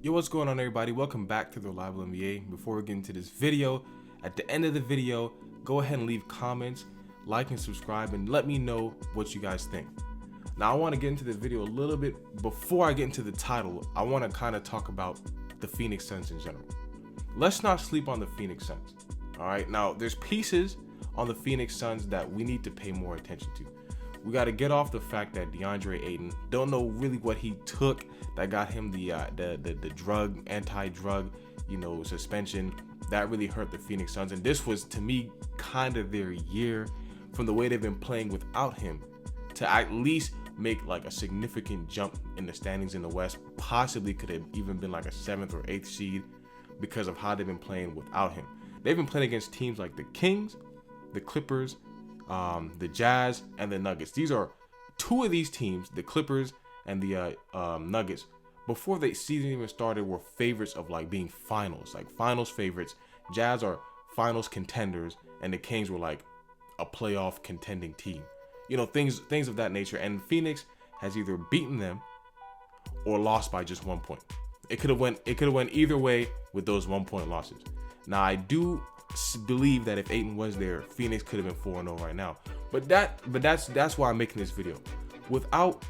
Yo, what's going on, everybody? Welcome back to the Reliable NBA. Before we get into this video, at the end of the video, go ahead and leave comments, like and subscribe, and let me know what you guys think. Now, I want to get into the video a little bit. Before I get into the title, I want to kind of talk about the Phoenix Suns in general. Let's not sleep on the Phoenix Suns. All right, now there's pieces on the Phoenix Suns that we need to pay more attention to. We got to get off the fact that DeAndre Ayton, don't know really what he took that got him the drug, anti-drug, suspension. That really hurt the Phoenix Suns. And this was, to me, kind of their year from the way they've been playing without him to at least make like a significant jump in the standings in the West. Possibly could have even been like a 7th or 8th seed because of how they've been playing without him. They've been playing against teams like the Kings, the Clippers, the Jazz, and the Nuggets. These are two of these teams, the Clippers and the Nuggets, before the season even started, were favorites of like being finals favorites. Jazz are finals contenders, and the Kings were like a playoff contending team. Things of that nature. And Phoenix has either beaten them or lost by just 1 point. It could have went either way with those 1 point losses. Now, I do believe that if Ayton was there, Phoenix could have been 4-0 right now. But that's why I'm making this video. Without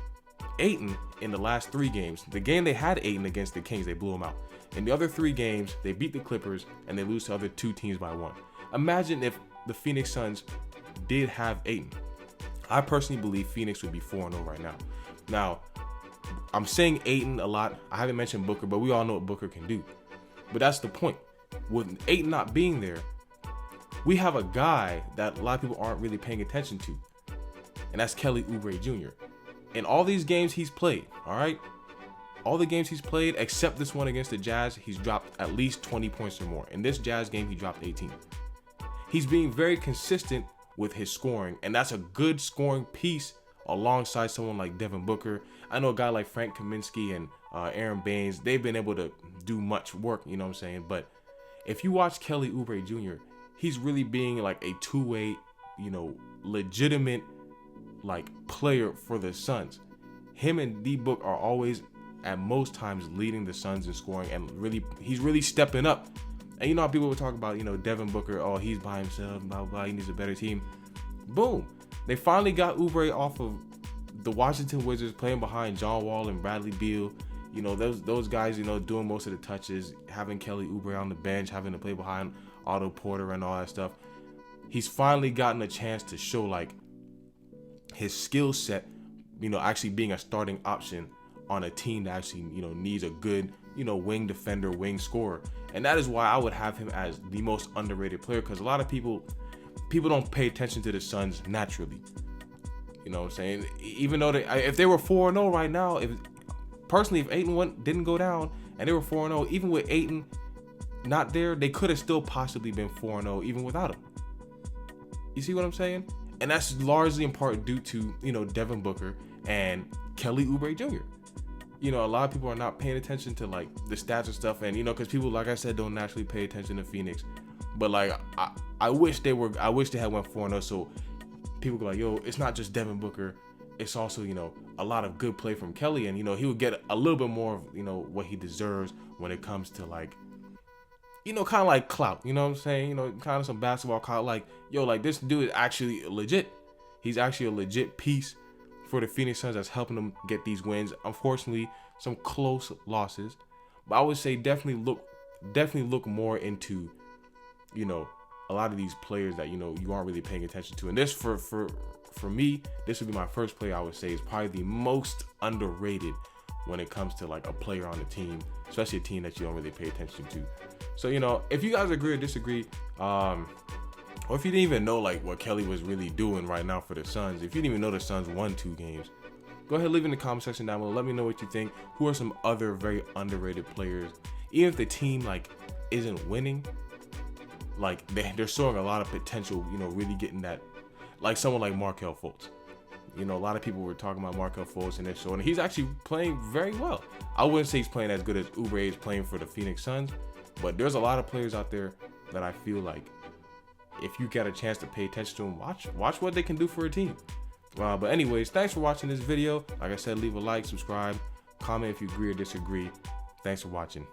Ayton in the last 3 games, the game they had Ayton against the Kings, they blew him out. In the other 3 games, they beat the Clippers and they lose to other 2 teams by 1. Imagine if the Phoenix Suns did have Ayton. I personally believe Phoenix would be 4-0 right now. Now, I'm saying Ayton a lot. I haven't mentioned Booker, but we all know what Booker can do. But that's the point. With Ayton not being there, we have a guy that a lot of people aren't really paying attention to, and that's Kelly Oubre Jr. In all these games he's played, all right? All the games he's played, except this one against the Jazz, he's dropped at least 20 points or more. In this Jazz game, he dropped 18. He's being very consistent with his scoring, and that's a good scoring piece alongside someone like Devin Booker. I know a guy like Frank Kaminsky and Aaron Baines, they've been able to do much work, you know what I'm saying? But if you watch Kelly Oubre Jr., he's really being like a two-way, legitimate like player for the Suns. Him and D-Book are always at most times leading the Suns in scoring, and he's really stepping up. And you know how people would talk about, Devin Booker, oh, he's by himself, blah, blah, he needs a better team. Boom. They finally got Oubre off of the Washington Wizards, playing behind John Wall and Bradley Beal. Those guys, doing most of the touches, having Kelly Oubre on the bench, having to play behind Otto Porter and all that stuff. He's finally gotten a chance to show like his skill set, actually being a starting option on a team that actually, needs a good, wing defender, wing scorer. And that is why I would have him as the most underrated player, because a lot of people don't pay attention to the Suns naturally. You know what I'm saying? Even though if they were 4-0 right now, if Ayton didn't go down and they were 4-0, even with Ayton not there, they could have still possibly been 4-0 even without him. You see what I'm saying? And that's largely in part due to, Devin Booker and Kelly Oubre Jr. A lot of people are not paying attention to like the stats and stuff, and because people, like I said, don't naturally pay attention to Phoenix. But like I wish they had went 4-0, so people go like, yo, it's not just Devin Booker, it's also, a lot of good play from Kelly, and he would get a little bit more of, what he deserves when it comes to like, kind of like clout, you know what I'm saying? Kind of some basketball clout, like, yo, like this dude is actually legit. He's actually a legit piece for the Phoenix Suns that's helping them get these wins. Unfortunately, some close losses, but I would say definitely look more into, a lot of these players that, you aren't really paying attention to. And this for me, this would be my first player I would say is probably the most underrated when it comes to like a player on the team, especially a team that you don't really pay attention to. So, if you guys agree or disagree, or if you didn't even know like what Kelly was really doing right now for the Suns, if you didn't even know the Suns won 2 games, go ahead, leave in the comment section down below. Let me know what you think. Who are some other very underrated players? Even if the team like isn't winning, like they're showing a lot of potential, really getting that, like someone like Markelle Fultz. A lot of people were talking about Markelle Fultz in this show, and he's actually playing very well. I wouldn't say he's playing as good as Oubre is playing for the Phoenix Suns, but there's a lot of players out there that I feel like if you get a chance to pay attention to them, watch what they can do for a team. But anyways, thanks for watching this video. Like I said, leave a like, subscribe, comment if you agree or disagree. Thanks for watching.